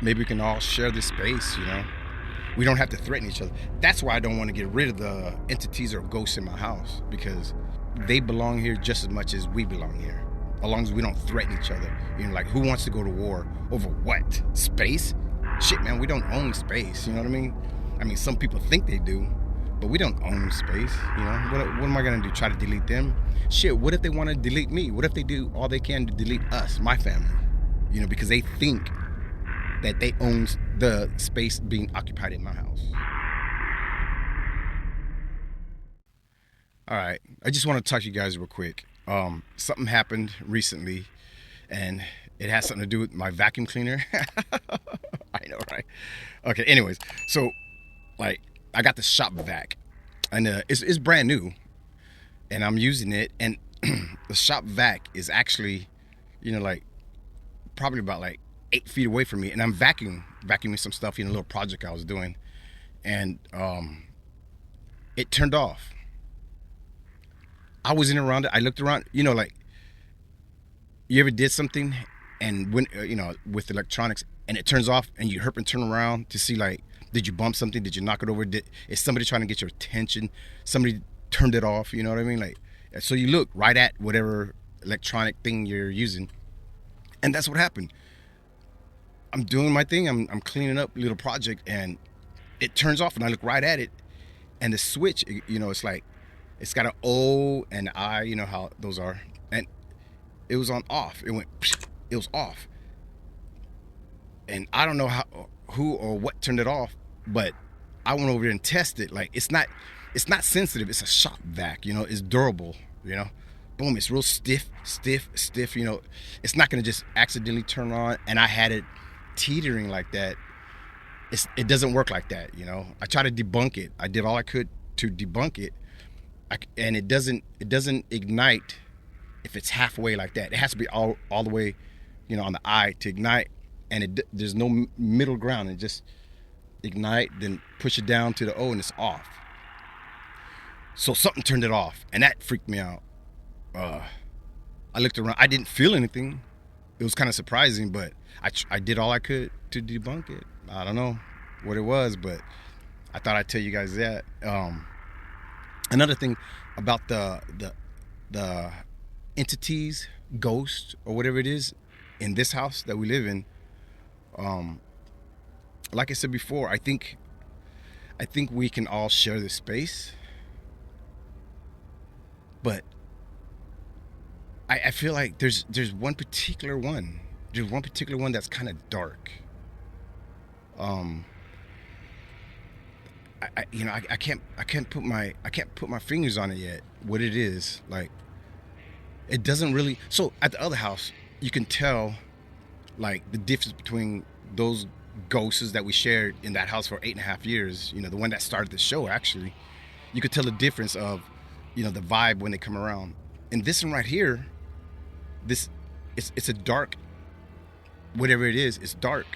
maybe we can all share this space, We don't have to threaten each other. That's why I don't want to get rid of the entities or ghosts in my house, because they belong here just as much as we belong here, as long as we don't threaten each other. Like, who wants to go to war over what? Space? Shit, man, we don't own space, you know what I mean? Some people think they do, but we don't own space, What am I going to do, try to delete them? Shit, what if they want to delete me? What if they do all they can to delete us, my family? Because they think that they own the space being occupied in my house. All right, I just want to talk to you guys real quick. Something happened recently, and it has something to do with my vacuum cleaner. I know, right? Okay, anyways, so, I got the shop vac, and it's brand new, and I'm using it, and the shop vac is actually, probably about 8 feet away from me, and I'm vacuuming some stuff in a little project I was doing, and it turned off. I was in around it. I looked around. You ever did something, and when with electronics, and it turns off, and you hurp and turn around to see did you bump something? Did you knock it over? Is somebody trying to get your attention? Somebody turned it off. You know what I mean? So you look right at whatever electronic thing you're using, and that's what happened. I'm doing my thing. I'm cleaning up a little project, and it turns off, and I look right at it, and the switch, it's got an O and I, how those are, and it was on off. It was off, and I don't know who or what turned it off, but I went over there and tested. It's not sensitive. It's a shop vac. It's durable. Boom. It's real stiff. It's not gonna just accidentally turn on. And I had it teetering like that. It doesn't work like that. I tried to debunk it. I did all I could to debunk it, and it doesn't ignite if it's halfway like that. It has to be all the way, on the I to ignite, and there's no middle ground. It just ignite, then push it down to the O, and it's off. So something turned it off, and that freaked me out. I looked around. I didn't feel anything. It was kind of surprising, but I did all I could to debunk it. I don't know what it was, but I thought I'd tell you guys that. Another thing about the entities, ghosts, or whatever it is in this house that we live in. Like I said before, I think we can all share this space, but I feel like there's one particular one. There's one particular one that's kind of dark. I can't put my fingers on it yet. What it is, it doesn't really. So at the other house, you can tell, the difference between those ghosts that we shared in that house for 8.5 years. The one that started the show, actually, you could tell the difference of, the vibe when they come around. And this one right here, it's a dark, whatever it is, it's dark.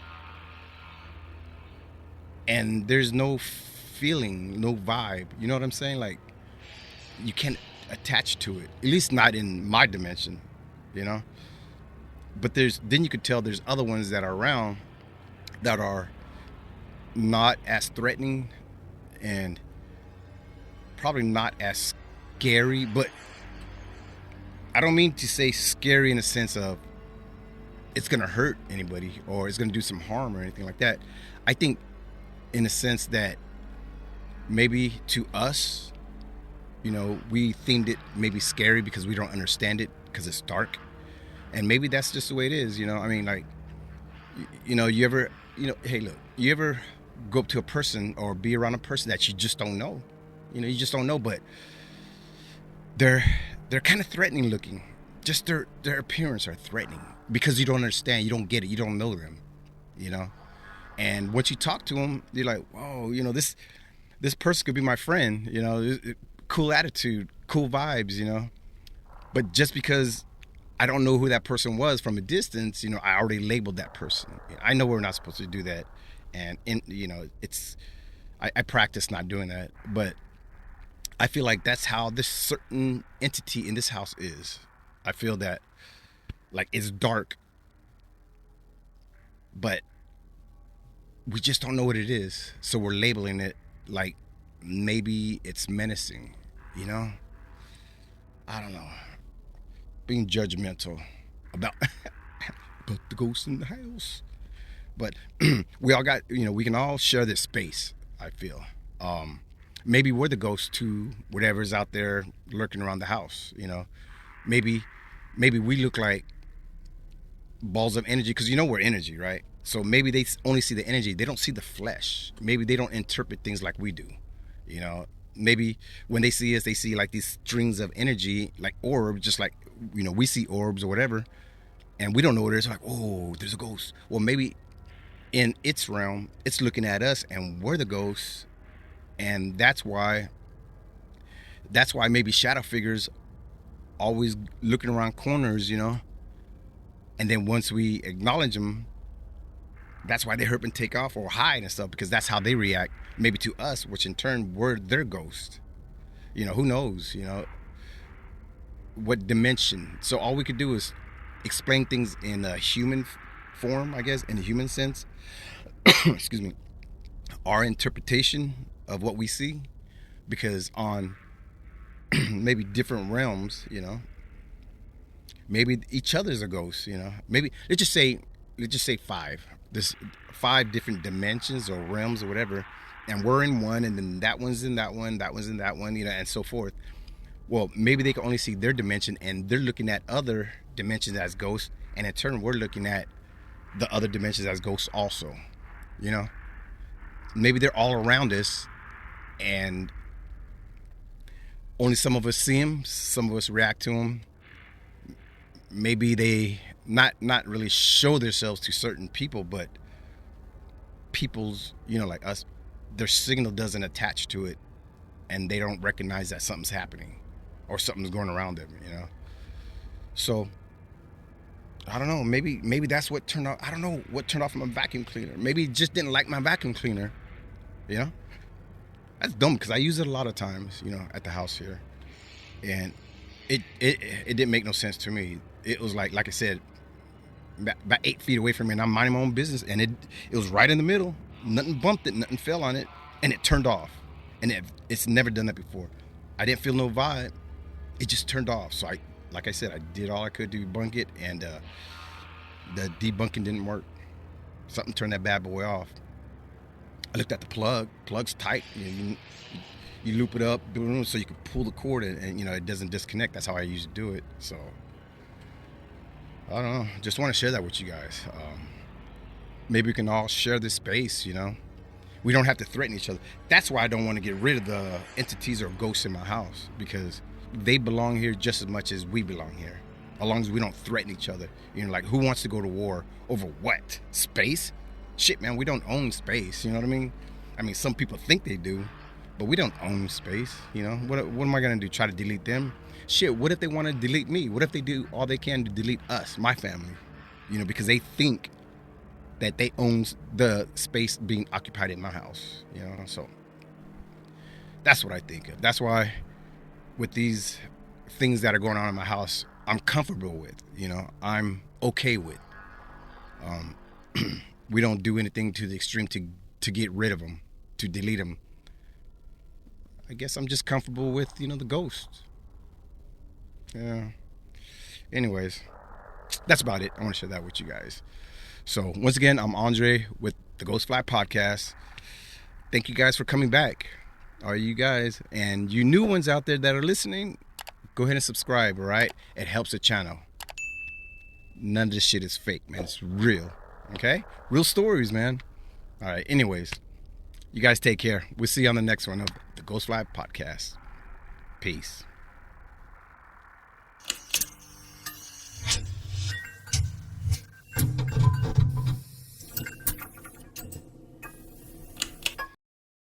And there's no feeling, no vibe. You know what I'm saying? You can't attach to it. At least not in my dimension, But then you could tell there's other ones that are around that are not as threatening and probably not as scary, but I don't mean to say scary in the sense of it's going to hurt anybody or it's going to do some harm or anything like that. I think in a sense that maybe to us, we themed it maybe scary because we don't understand it because it's dark. And maybe that's just the way it is, you ever, hey, look, you ever go up to a person or be around a person that you just don't know? You just don't know, but they're kind of threatening looking. Just their appearance are threatening because you don't understand, you don't get it, you don't know them, And once you talk to them, you're like, whoa, this person could be my friend, cool attitude, cool vibes, But just because I don't know who that person was from a distance, I already labeled that person. I know we're not supposed to do that, and I practice not doing that, but I feel like that's how this certain entity in this house is. I feel that it's dark, but we just don't know what it is. So we're labeling it like maybe it's menacing, you know? I don't know. Being judgmental about about the ghosts in the house. But we all got, we can all share this space, I feel. Maybe we're the ghost to whatever's out there lurking around the house, Maybe we look like balls of energy because we're energy, right? So maybe they only see the energy. They don't see the flesh. Maybe they don't interpret things like we do, Maybe when they see us, they see like these strings of energy, like orbs, just like, we see orbs or whatever. And we don't know what it is. Like, oh, there's a ghost. Well, maybe in its realm, it's looking at us and we're the ghosts. And that's why maybe shadow figures always looking around corners, And then once we acknowledge them, that's why they hurt and take off or hide and stuff, because that's how they react maybe to us, which in turn we're their ghost. Who knows, what dimension. So all we could do is explain things in a human form, I guess, in a human sense. Excuse me. Our interpretation of what we see, because on maybe different realms, maybe each other's a ghost, maybe let's just say five. There's 5 different dimensions or realms or whatever, and we're in one, and then that one's in that one, that one's in that one, and so forth. Well, maybe they can only see their dimension, and they're looking at other dimensions as ghosts, and in turn we're looking at the other dimensions as ghosts also. Maybe they're all around us, and only some of us see them, some of us react to them. Maybe they not really show themselves to certain people, but people's, like us, their signal doesn't attach to it, and they don't recognize that something's happening or something's going around them, So I don't know, maybe that's what turned off. I don't know what turned off my vacuum cleaner. Maybe it just didn't like my vacuum cleaner, That's dumb because I use it a lot of times, at the house here, and it didn't make no sense to me. It was like I said, about 8 feet away from me, and I'm minding my own business, and it was right in the middle. Nothing bumped it, nothing fell on it, and it turned off. And it's never done that before. I didn't feel no vibe. It just turned off. So like I said, I did all I could to debunk it, and the debunking didn't work. Something turned that bad boy off. I looked at the plug's tight. You loop it up so you can pull the cord, and it doesn't disconnect. That's how I usually do it. So I don't know. Just want to share that with you guys. Maybe we can all share this space. We don't have to threaten each other. That's why I don't want to get rid of the entities or ghosts in my house, because they belong here just as much as we belong here, as long as we don't threaten each other. Like, who wants to go to war over what? Space? Shit, man, we don't own space. You know what I mean? Some people think they do, but we don't own space. What am I going to do? Try to delete them? Shit, what if they want to delete me? What if they do all they can to delete us, my family? Because they think that they own the space being occupied in my house. So that's what I think of. That's why with these things that are going on in my house, I'm comfortable with, I'm okay with. We don't do anything to the extreme to get rid of them, to delete them. I guess I'm just comfortable with, the ghosts. Yeah. Anyways, that's about it. I want to share that with you guys. So once again, I'm Andre with the Ghostfly Podcast. Thank you guys for coming back. All you guys, and you new ones out there that are listening, go ahead and subscribe, all right? It helps the channel. None of this shit is fake, man. It's real, okay? Real stories, man. All right, anyways, you guys take care. We'll see you on the next one of the Ghostfly Podcast. Peace.